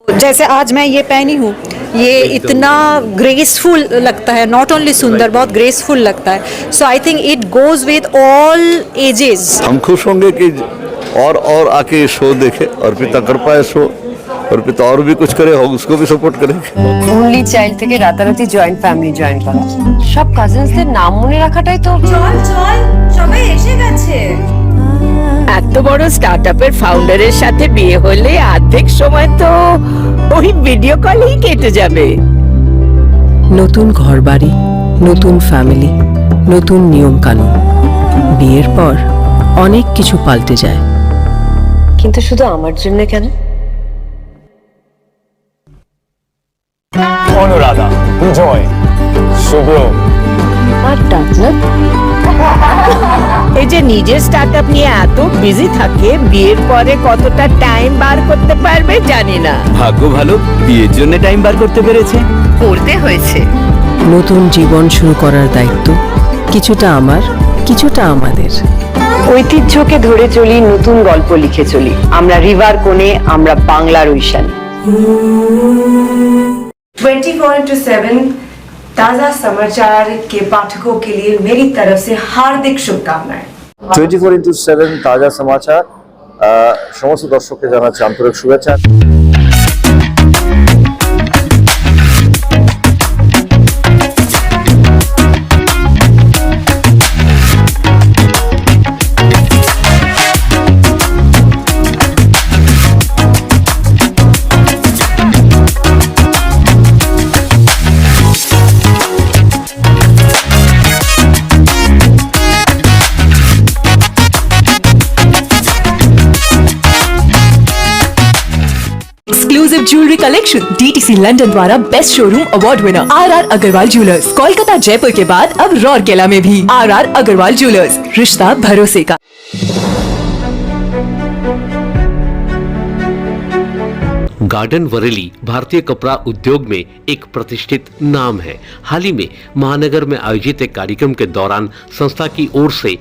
जैसे आज मैं ये पहनी हूँ, ये इतना ग्रेसफुल लगता है, नॉट ओनली सुंदर, बहुत ग्रेसफुल लगता है। So I think it goes with all ages. हम खुश होंगे कि और आके शो देखे और पिता कर पाए शो, और पिता और भी कुछ करे हो उसको भी सपोर्ट करेंगे। ओनली चाइल्ड থেকে রাতারাতি জয়েন্ট ফ্যামিলি জয়েন করা, সব কাজিনসদের নাম মনে রাখাটাই তো। চল চল সবাই এসে গেছে। এত বড় স্টার্টআপের ফাউন্ডারের সাথে বিয়ে হলে অর্ধেক সময় তো ওই ভিডিও কলেই কেটে যাবে। নতুন ঘরবাড়ি, নতুন ফ্যামিলি, নতুন নিয়ম কানুন। বিয়ের পর অনেক কিছু পাল্টে যায়, কিন্তু শুধু আমার জন্য কেন? অনুরাধা, জয়, শুভ্র, আর ডাকলাম এই যে নিজের স্টার্টআপ নিয়ে এত বিজি থাকে, বিয়ের পরে কতটা টাইম বার করতে পারবে জানি না। ভাগ্য ভালো, বিয়ের জন্য টাইম বার করতে পেরেছে। করতে হয়েছে। নতুন জীবন শুরু করার দায়িত্ব কিছুটা আমার, কিছুটা আমাদের। ঐতিহ্যকে ধরে চলি, নতুন গল্প লিখে চলি। আমরা রিভার কোণে, আমরা বাংলার ঐশানী। 24/7 ताजा समाचार के पाठकों के लिए मेरी तरफ से हार्दिक शुभकामनाएं। 24/7 তাজা সমাচার সমস্ত দর্শককে জানাচ্ছি আন্তরিক শুভেচ্ছা। Exclusive jewellery collection DTC London द्वारा best showroom award winner RR Agarwal jewellers, Kolkata Jaipur के बाद अब रौरकेला में भी आरआर अग्रवाल ज्वेलर्स, रिश्ता भरोसे का। गार्डन वरेली भारतीय कपड़ा उद्योग में एक प्रतिष्ठित नाम है। हाल ही में महानगर में आयोजित एक कार्यक्रम के दौरान संस्था की ओर से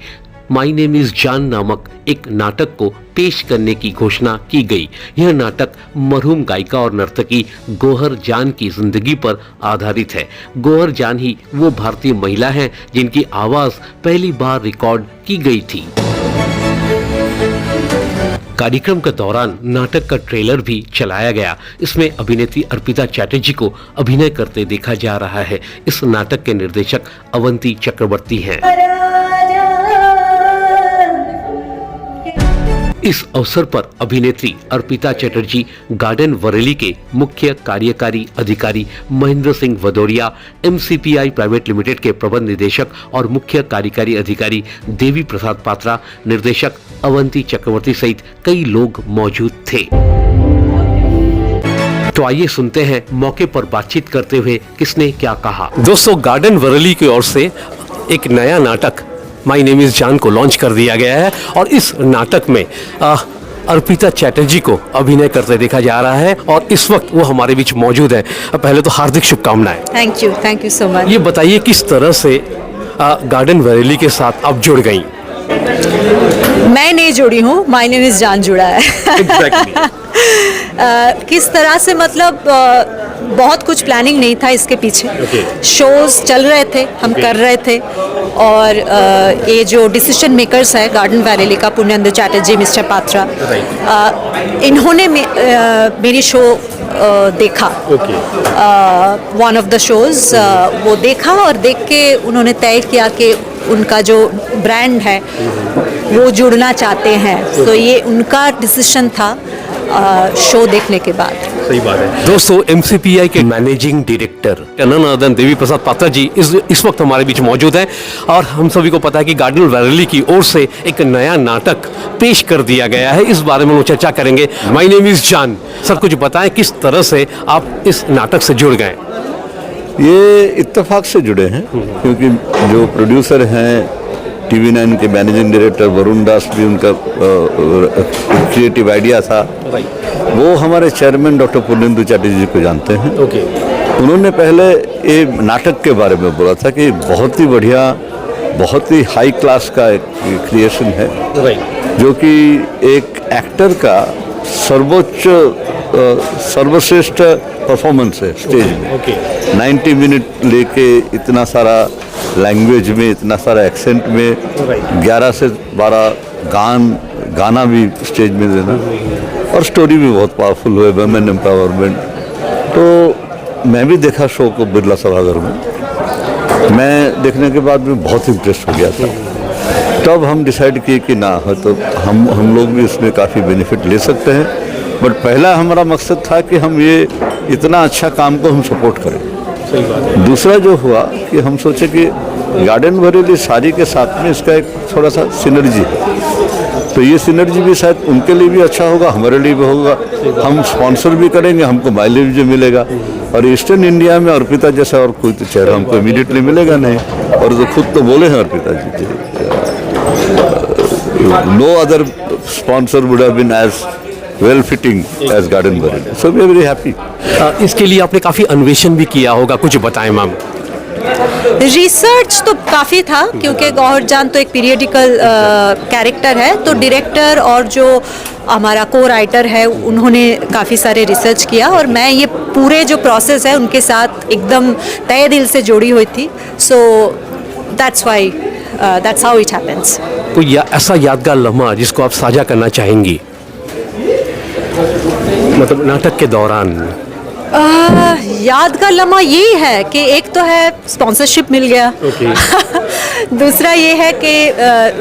माई नेम इज जान नामक एक नाटक को पेश करने की घोषणा की गई। यह नाटक मरहूम गायिका और नर्तकी गौहर जान की जिंदगी पर आधारित है। गौहर जान ही वो भारतीय महिला हैं जिनकी आवाज पहली बार रिकॉर्ड की गई थी। कार्यक्रम के दौरान नाटक का ट्रेलर भी चलाया गया। इसमें अभिनेत्री अर्पिता चैटर्जी को अभिनय करते देखा जा रहा है। इस नाटक के निर्देशक अवंती चक्रवर्ती हैं। इस अवसर पर अभिनेत्री अर्पिता चैटर्जी, गार्डन वरेली के मुख्य कार्यकारी अधिकारी Mahendra Singh Bhadauria, MCPI private limited के प्रबंध निदेशक और मुख्य कार्यकारी अधिकारी देवी प्रसाद पात्रा, निर्देशक अवंती चक्रवर्ती सहित कई लोग मौजूद थे। तो आइए सुनते हैं मौके पर बातचीत करते हुए किसने क्या कहा। दोस्तों, गार्डन वरेली की ओर से एक नया नाटक माई नेम इज जान को लॉन्च कर दिया गया है और इस नाटक में अर्पिता चैटर्जी को अभिनय करते देखा जा रहा है और इस वक्त वो हमारे बीच मौजूद है। पहले तो हार्दिक शुभकामनाएं। Thank you so much. ये बताइए किस तरह से गार्डन वरेली के साथ आप जुड़ गई। मैं नहीं जुड़ी हूँ, माय नेम इज जान जुड़ा है। किस तरह से, मतलब बहुत कुछ प्लानिंग नहीं था इसके पीछे। शोज चल रहे थे, हम कर रहे थे, और ये जो डिसीजन मेकर्स है गार्डन वैरेली का, पुण्येंद्र चैटर्जी, मिस्टर पात्रा, इन्होंने मेरी शो देखा, वन ऑफ द शोज वो देखा, और देख के उन्होंने तय किया कि उनका जो ब्रांड है वो जुड़ना चाहते हैं। तो ये उनका डिसीजन था शो देखने के बाद। सही बात है। दोस्तों, MCPI के मैनेजिंग डायरेक्टर अनन देवी प्रसाद पात्रा जी इस वक्त हमारे बीच मौजूद हैं और हम सभी को पता है कि गार्डन वैरेली की ओर से एक नया नाटक पेश कर दिया गया है। इस बारे में हम चर्चा करेंगे। माय नेम इज जान, सर कुछ बताएं किस तरह से आप इस नाटक से जुड़ गए। ये इत्तेफाक से जुड़े हैं, क्योंकि जो प्रोड्यूसर हैं TV9 के मैनेजिंग डायरेक्टर वरुण दास भी, उनका क्रिएटिव आइडिया था। वो हमारे चेयरमैन डॉक्टर पुण्येंद्र चैटर्जी को जानते हैं। उन्होंने पहले ये नाटक के बारे में बोला था कि बहुत ही बढ़िया, बहुत ही हाई क्लास का एक क्रिएशन है, जो कि एक एक्टर का सर्वोच्च सर्वश्रेष्ठ परफॉर्मेंस है स्टेज में। 90 मिनट लेके इतना सारा लैंग्वेज में, इतना सारा एक्सेंट में, 11 से 12 गाना भी स्टेज में देना, और स्टोरी भी बहुत पावरफुल हुए, वुमेन एम्पावरमेंट। तो मैं भी देखा शो को बिरला सभागार में। मैं देखने के बाद में बहुत इम्प्रेस हो गया था। तब हम डिसाइड किए कि ना हो तो हम लोग भी उसमें काफ़ी बेनिफिट ले सकते हैं। बट पहला हमारा मकसद था कि हम ये इतना अच्छा काम को हम सपोर्ट करें। सही बात है। दूसरा जो हुआ कि हम सोचे कि गार्डन बरेली साड़ी के साथ में इसका एक थोड़ा सा सिनर्जी है, तो ये सिनर्जी भी शायद उनके लिए भी अच्छा होगा, हमारे लिए भी होगा। हम स्पॉन्सर भी करेंगे, हमको माइलेज भी मिलेगा। और ईस्टर्न इंडिया में अर्पिता जैसा और कोई तो चेहरा हमको इमीडिएटली मिलेगा नहीं। और जो खुद तो बोले हैं Arpita ji, no other sponsor would have been as well fitting as garden Bareilly, so we are very happy. इसके लिए आपने काफी अन्वेषण भी किया होगा, कुछ बताएं मैम। रिसर्च तो काफ़ी था, क्योंकि गौहर जान तो एक पीरियडिकल कैरेक्टर है, तो डायरेक्टर और जो हमारा को राइटर है उन्होंने काफ़ी सारे रिसर्च किया, और मैं ये पूरे जो प्रोसेस है उनके साथ एकदम तहे दिल से जुड़ी हुई थी। So that's how it happens. कोई ऐसा यादगार लम्हा जिसको आप साझा करना चाहेंगी, मतलब नाटक के दौरान? यादगार लम्हा यही है कि एक तो है स्पॉन्सरशिप मिल गया, दूसरा ये है कि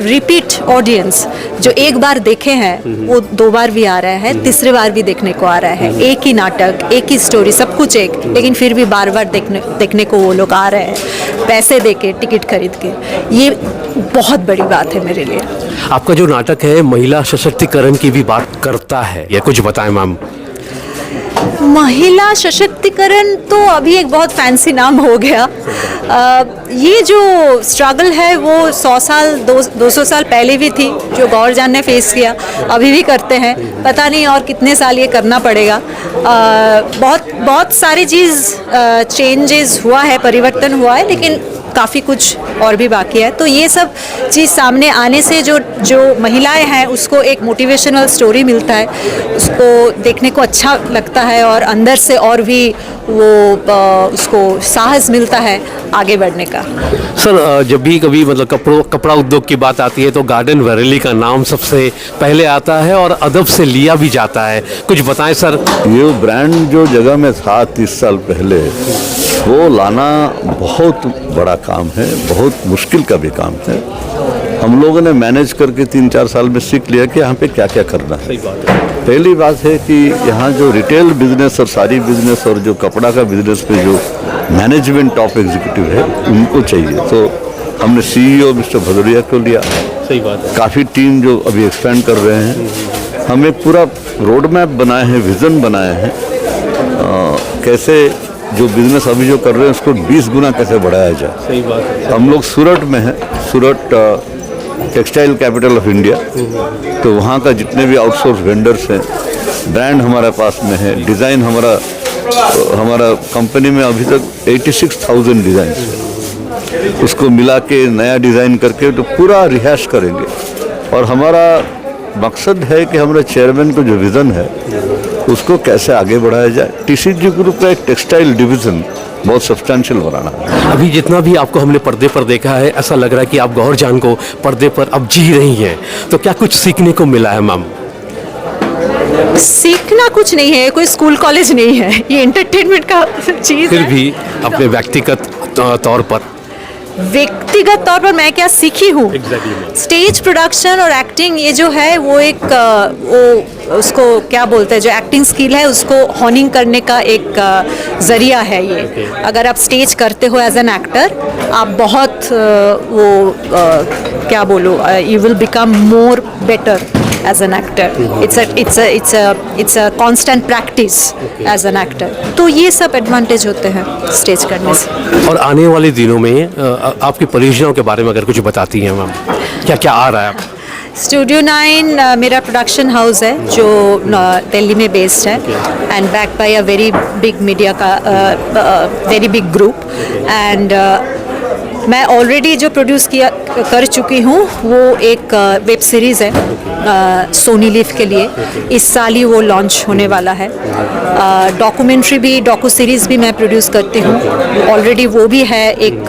रिपीट ऑडियंस जो एक बार देखे हैं वो 2 बार भी आ रहा है, तीसरे बार भी देखने को आ रहा है। एक ही नाटक, एक ही स्टोरी, सब कुछ एक, लेकिन फिर भी बार बार देखने को वो लोग आ रहे हैं, पैसे दे के, टिकट खरीद के। ये बहुत बड़ी बात है मेरे लिए। आपका जो नाटक है महिला सशक्तिकरण की भी बात करता है, या कुछ बताएं मैम। महिला सशक्तिकरण तो अभी एक बहुत फैंसी नाम हो गया। ये जो स्ट्रगल है वो 100 साल 200 साल पहले भी थी, जो गौहर जान ने फेस किया, अभी भी करते हैं। पता नहीं और कितने साल ये करना पड़ेगा। बहुत सारी चीज़ चेंजेस हुआ है, परिवर्तन हुआ है, लेकिन काफ़ी कुछ और भी बाकी है। तो ये सब चीज़ सामने आने से जो महिलाएं हैं उसको एक मोटिवेशनल स्टोरी मिलता है, उसको देखने को अच्छा लगता है, और अंदर से और भी वो उसको साहस मिलता है आगे बढ़ने का। सर, जब भी कभी मतलब कपड़ा उद्योग की बात आती है तो गार्डन बरेली का नाम सबसे पहले आता है और अदब से लिया भी जाता है, कुछ बताएं सर। ये ब्रांड जो जगह में था 30 साल पहले, वो लाना बहुत बड़ा काम है, बहुत मुश्किल का भी काम है। हम लोगों ने मैनेज करके 3-4 साल में सीख लिया कि यहाँ पे क्या क्या करना है। पहली बात है कि यहाँ जो रिटेल बिजनेस और साड़ी बिजनेस और जो कपड़ा का बिजनेस पे जो मैनेजमेंट टॉप एग्जीक्यूटिव है उनको चाहिए, तो हमने CEO मिस्टर भदौरिया को लिया। सही बात है। काफ़ी टीम जो अभी एक्सपेंड कर रहे हैं, हम एक पूरा रोड मैप बनाए हैं, विज़न बनाए हैं, कैसे जो बिजनेस अभी जो कर रहे हैं उसको 20 गुना कैसे बढ़ाया जाए। सही बात है। हम लोग सूरत में हैं, सूरत टेक्सटाइल कैपिटल ऑफ इंडिया, तो वहाँ का जितने भी आउटसोर्स वेंडर्स हैं, ब्रांड हमारे पास में है, डिज़ाइन हमारा कंपनी में अभी तक 86,000 डिज़ाइन है, उसको मिला के नया डिज़ाइन करके तो पूरा रिहाश करेंगे। और हमारा मकसद है कि हमारे चेयरमैन को जो विज़न है उसको कैसे आगे बढ़ाया जाए। TCG ग्रुप का एक टेक्सटाइल डिवीज़न बहुत सब्सटैंशियल बनाना है। अभी जितना भी आपको हमने पर्दे पर देखा है, ऐसा लग रहा है कि आप गौहर जान को पर्दे पर अब जी रही हैं, तो क्या कुछ सीखने को मिला है मैम? सीखना कुछ नहीं है, कोई स्कूल कॉलेज नहीं है, ये एंटरटेनमेंट का चीज़ फिर है। भी अपने व्यक्तिगत व्यक्तिगत तौर पर मैं क्या सीखी हूँ, स्टेज प्रोडक्शन और एक्टिंग, ये जो है वो एक वो उसको क्या बोलते हैं, जो एक्टिंग स्किल है उसको हॉनिंग करने का एक ज़रिया है ये। अगर आप स्टेज करते हो एज एन एक्टर, आप बहुत क्या बोलो, you will become more better as an actor. It's a constant practice as an actor. तो ये सब एडवांटेज होते हैं स्टेज करने से। और आने वाले दिनों में आपकी परियोजनाओं के बारे में अगर कुछ बताती हैं मैम, क्या क्या आ रहा है? स्टूडियो 9 मेरा प्रोडक्शन हाउस है जो दिल्ली में बेस्ड है, and back by a very big media का वेरी बिग ग्रुप, एंड मैं ऑलरेडी जो प्रोड्यूस किया कर चुकी हूँ वो एक वेब सीरीज़ है सोनी लिव के लिए। इस साल ही वो लॉन्च होने वाला है। डॉक्यूमेंट्री भी, डॉक्यू सीरीज़ भी मैं प्रोड्यूस करती हूँ ऑलरेडी, वो भी है एक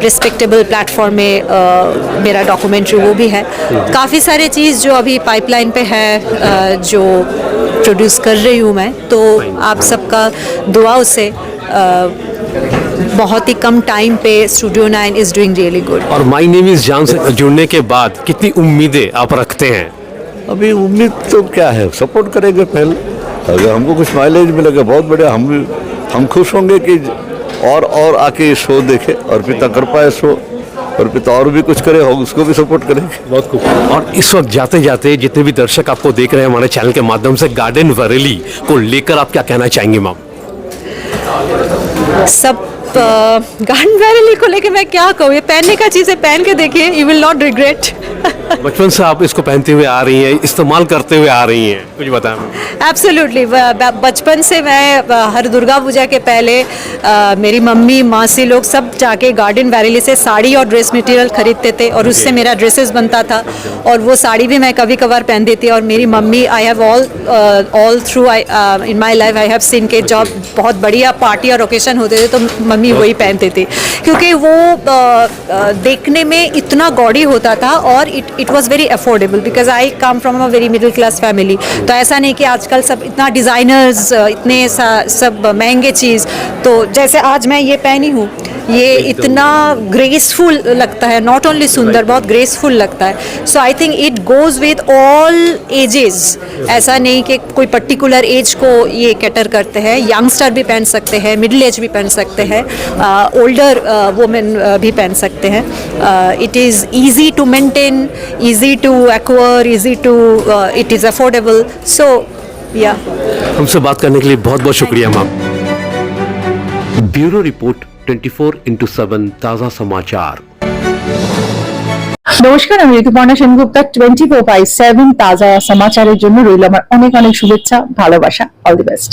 रिस्पेक्टेबल प्लेटफॉर्म में मेरा डॉक्यूमेंट्री वो भी है। काफ़ी सारे चीज़ जो अभी पाइपलाइन पे है जो प्रोड्यूस कर रही हूँ मैं, तो आप सबका दुआओं से बहुत ही कम टाइम पे studio 9 is doing really good. और माय नेम इज जान से जुड़ने के बाद कितनी उम्मीदें आप रखते हैं? अभी उम्मीद तो क्या है, सपोर्ट करेंगे पहले, अगर हमको कुछ माइलेज मिलेगा बहुत बढ़िया, हम खुश होंगे कि और आके शो देखे और पिता कर पाए शो, और पिता और भी कुछ करे हो उसको भी सपोर्ट करेंगे। बहुत खूब। और इस वक्त जाते जाते जितने भी दर्शक आपको देख रहे हैं हमारे चैनल के माध्यम से, गार्डन वरेली को लेकर आप क्या कहना चाहेंगे मैम? सब गार्डन वैली को लेके मैं क्या कहूँ, ये पहनने का चीज़ है, पहन के देखिए, यू विल नॉट रिग्रेट। बचपन से आप इसको पहनते हुए आ रही हैं, इस्तेमाल करते हुए आ रही हैं, कुछ बताएं। एब्सोल्युटली, बचपन से मैं हर दुर्गा पूजा के पहले मेरी मम्मी मासी लोग सब जाके गार्डन वैली से साड़ी और ड्रेस मटेरियल खरीदते थे और उससे मेरा ड्रेसेस बनता था, और वो साड़ी भी मैं कभी कभार पहनती थी। और मेरी mummy, I have all through in my life I have seen के जब बहुत बढ़िया पार्टी और ओकेशन होते थे तो मम्मी वही पहनती थी, क्योंकि वो देखने में इतना गॉडी होता था और it was very affordable, because I come from a very middle class family. तो ऐसा नहीं कि आजकल सब इतना डिज़ाइनर्स, इतने सब महंगे चीज़, तो जैसे आज मैं ये पहनी हूँ, ये इतना ग्रेसफुल लगता है, नॉट ओनली सुंदर, बहुत ग्रेसफुल लगता है। So I think it goes with all ages, ऐसा नहीं कि कोई पर्टिकुलर एज को ये कैटर करते हैं, यंगस्टर भी पहन सकते हैं, मिडिल एज भी पहन सकते हैं, ओल्डर वुमेन भी पहन सकते हैं। It is easy to maintain, easy to acquire, easy to, it is affordable. So या हमसे बात करने के लिए बहुत बहुत शुक्रिया मैम। ब्यूरो रिपोर्ट 24x7 ताज़ा समाचार। নমস্কার, আমি ঋতুপর্ণা সেনগুপ্তা। 24/7 তাজা সমাচারের জন্য রইল আমার অনেক অনেক শুভেচ্ছা, ভালোবাসা। All the best.